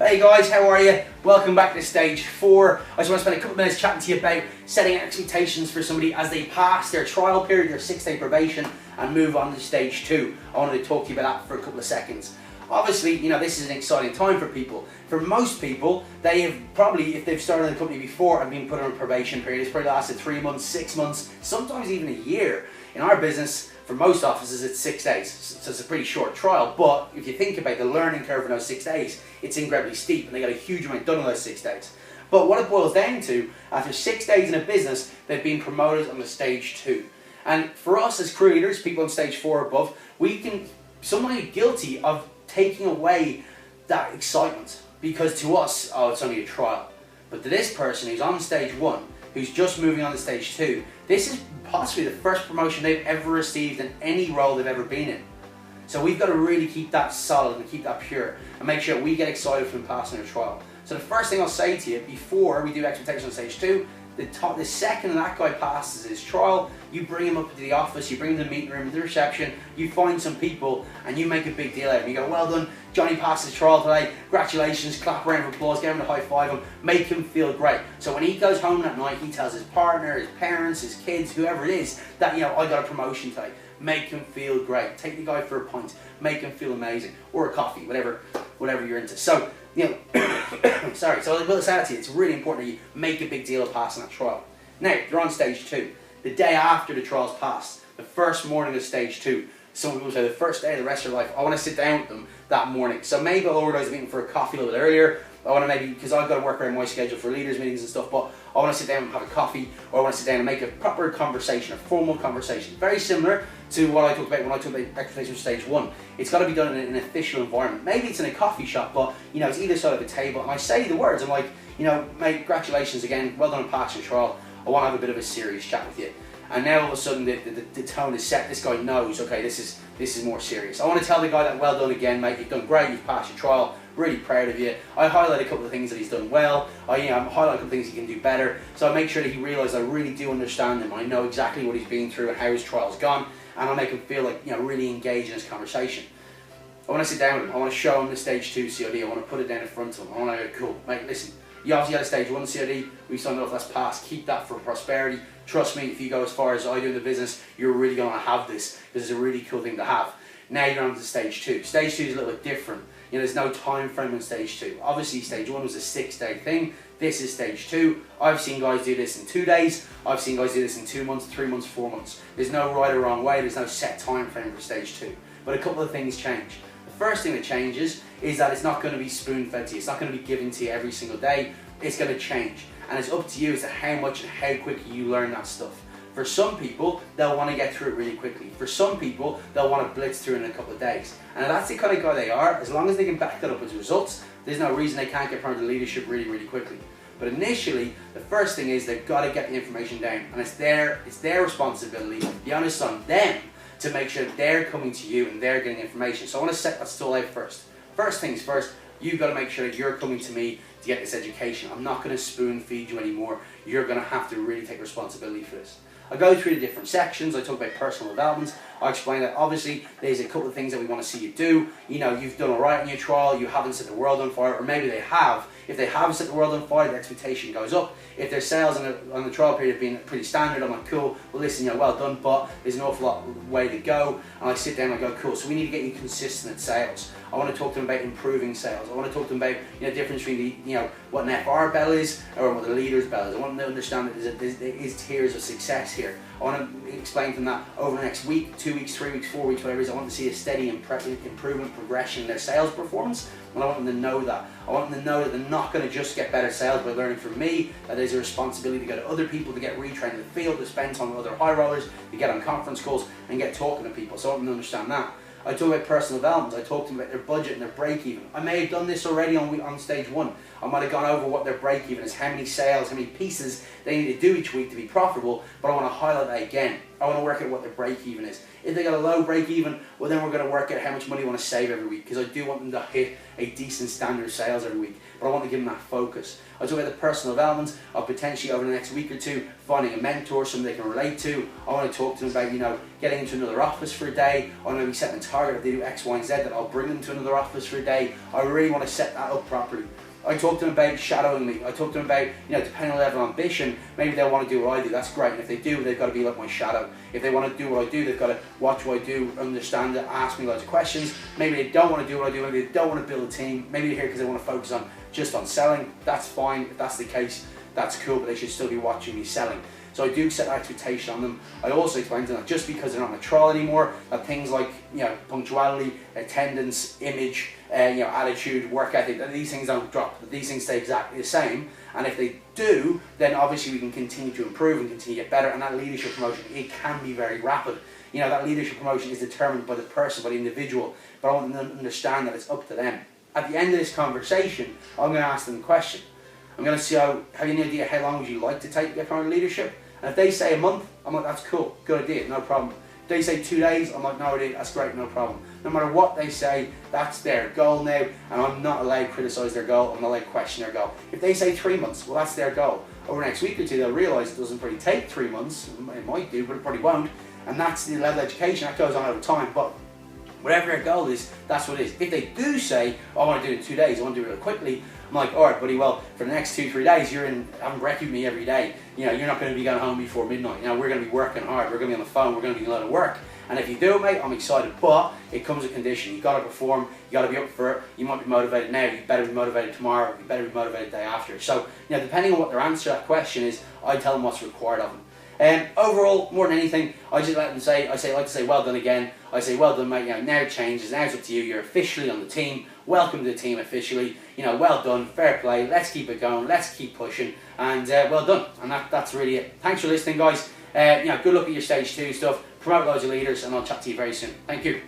Hey guys, how are you? Welcome back to stage 4. I just want to spend a couple of minutes chatting to you about setting expectations for somebody as they pass their trial period, their 6-day probation, and move on to stage 2. I wanted to talk to you about that for a couple of seconds. Obviously, this is an exciting time for people. For most people, they have probably, if they've started in the company before and been put on a probation period, it's probably lasted 3 months, 6 months, sometimes even a year. In our business, for most offices, it's 6 days, so it's a pretty short trial. But if you think about the learning curve in those 6 days, it's incredibly steep, and they got a huge amount done in those 6 days. But what it boils down to, after 6 days in a business, they've been promoted on to stage 2. And for us as crew leaders, people on stage 4 or above, we can sometimes be guilty of taking away that excitement, because to us, oh, it's only a trial. But to this person who's on stage 1, who's just moving on to stage 2, this is possibly the first promotion they've ever received in any role they've ever been in. So we've got to really keep that solid and keep that pure and make sure we get excited from passing a trial. So the first thing I'll say to you before we do expectations on stage 2, the second that guy passes his trial, you bring him up to the office, you bring him to the meeting room, the reception, you find some people and you make a big deal out of it. You go, well done, Johnny passed his trial today, congratulations, clap, round of applause, get him to high five him, make him feel great. So when he goes home that night, he tells his partner, his parents, his kids, whoever it is, that, I got a promotion today. Make him feel great. Take the guy for a pint, make him feel amazing, or a coffee, whatever you're into. So, sorry, so I will say that to you, it's really important that you make a big deal of passing that trial. Now, you're on stage 2. The day after the trial's passed, the first morning of stage 2, some people say the first day of the rest of their life, I want to sit down with them that morning. So maybe I'll organise a meeting for a coffee a little bit earlier. I want to maybe, because I've got to work around my schedule for leaders meetings and stuff, but I want to sit down and have a coffee, or I want to sit down and make a proper conversation, a formal conversation. Very similar to what I talked about when I talked about expectations for stage 1. It's got to be done in an official environment. Maybe it's in a coffee shop, but it's either side of a table, and I say the words, I'm like, mate, congratulations again, well done on passing your trial. I want to have a bit of a serious chat with you. And now all of a sudden the tone is set. This guy knows, okay, this is more serious. I want to tell the guy that, well done again, mate, you've done great, you've passed your trial, really proud of you. I highlight a couple of things that he's done well. I highlight a couple of things he can do better. So I make sure that he realises I really do understand him. I know exactly what he's been through and how his trial's gone, and I'll make him feel like, really engaged in his conversation. I want to sit down with him. I want to show him the stage 2 COD. I want to put it down in front of him. I want to go, cool, mate, listen, you obviously had a stage 1 COD. We signed off, that's passed. Keep that for prosperity. Trust me, if you go as far as I do in the business, you're really going to have this, because it's a really cool thing to have. Now you're on to stage 2. Stage 2 is a little bit different. There's no time frame on stage 2. Obviously, stage 1 was a 6-day thing. This is stage 2. I've seen guys do this in 2 days. I've seen guys do this in 2 months, 3 months, 4 months. There's no right or wrong way. There's no set time frame for stage 2. But a couple of things change. The first thing that changes is that it's not going to be spoon-fed to you. It's not going to be given to you every single day. It's going to change. And it's up to you as to how much and how quickly you learn that stuff. For some people, they'll want to get through it really quickly. For some people, they'll want to blitz through it in a couple of days. And if that's the kind of guy they are, as long as they can back that up with results, there's no reason they can't get promoted to leadership really, really quickly. But initially, the first thing is they've got to get the information down. And it's their responsibility, the onus on them, to make sure that they're coming to you and they're getting information. So I want to set that stall out first. First things first, you've got to make sure that you're coming to me to get this education. I'm not going to spoon feed you anymore. You're going to have to really take responsibility for this. I go through the different sections. I talk about personal development. I explain that obviously there's a couple of things that we want to see you do. You've done all right in your trial. You haven't set the world on fire, or maybe they have. If they have set the world on fire, the expectation goes up. If their sales on the trial period have been pretty standard, I'm like, cool, well listen, well done, but there's an awful lot way to go. And I sit down and I go, cool, so we need to get you consistent at sales. I want to talk to them about improving sales. I want to talk to them about the difference between what an FR bell is or what a leader's bell is. I want them to understand that there is tiers of success here. I want to explain to them that over the next week, 2 weeks, 3 weeks, 4 weeks, whatever it is, I want to see a steady improvement, progression in their sales performance. And I want them to know that. I want them to know that they're not going to just get better sales by learning from me, that there's a responsibility to go to other people, to get retrained in the field, to spend time with other high rollers, to get on conference calls and get talking to people. So I want them to understand that. I talk about personal development. I talk to them about their budget and their break-even. I may have done this already on stage 1. I might have gone over what their break-even is, how many sales, how many pieces they need to do each week to be profitable, but I want to highlight that again. I want to work out what their break even is. If they got a low break even, well then we're going to work out how much money I want to save every week, because I do want them to hit a decent standard of sales every week, but I want to give them that focus. I talk about the personal development of potentially over the next week or two finding a mentor, something they can relate to. I want to talk to them about, you know, getting into another office for a day. I want to be setting a target if they do X, Y, and Z, that I'll bring them to another office for a day. I really want to set that up properly. I talk to them about shadowing me. I talk to them about, you know, depending on level of ambition, maybe they'll want to do what I do. That's great. And if they do, they've got to be like my shadow. If they want to do what I do, they've got to watch what I do, understand it, ask me loads of questions. Maybe they don't want to do what I do. Maybe they don't want to build a team. Maybe they're here because they want to focus on just on selling. That's fine. If that's the case, that's cool, but they should still be watching me selling. So I do set an expectation on them. I also explain to them that just because they're not on a trial anymore, that things like, you know, punctuality, attendance, image, you know, attitude, work ethic, that these things don't drop, that these things stay exactly the same. And if they do, then obviously we can continue to improve and continue to get better. And that leadership promotion, it can be very rapid. You know, that leadership promotion is determined by the person, by the individual, but I want them to understand that it's up to them. At the end of this conversation, I'm going to ask them a question. I'm going to see have you any idea how long would you like to take to get promoted to leadership? And if they say a month, I'm like, that's cool, good idea, no problem. If they say 2 days, I'm like, no idea, that's great, no problem. No matter what they say, that's their goal now, and I'm not allowed to criticise their goal, I'm not allowed to question their goal. If they say 3 months, well, that's their goal. Over the next week or two, they'll realise it doesn't probably take 3 months, it might do, but it probably won't, and that's the level of education, that goes on over time, but whatever their goal is, that's what it is. If they do say, oh, I want to do it in 2 days, I want to do it really quickly, I'm like, all right, buddy, well, for the next 2-3 days, you're having brekkie with me every day. You know, you're not going to be going home before midnight. You know, we're going to be working hard. We're going to be on the phone. We're going to be a lot of work. And if you do it, mate, I'm excited. But it comes with condition. You've got to perform. You've got to be up for it. You might be motivated now. You better be motivated tomorrow. You better be motivated the day after. So, you know, depending on what their answer to that question is, I tell them what's required of them. Overall, more than anything, I just let them say, I like to say, well done again. I say, well done, mate, you know, now it changes, now it's up to you, you're officially on the team, welcome to the team officially, you know, well done, fair play, let's keep it going, let's keep pushing, and well done, and that's really it. Thanks for listening, guys. You know, good luck at your stage 2 stuff, promote loads of leaders, and I'll chat to you very soon. Thank you.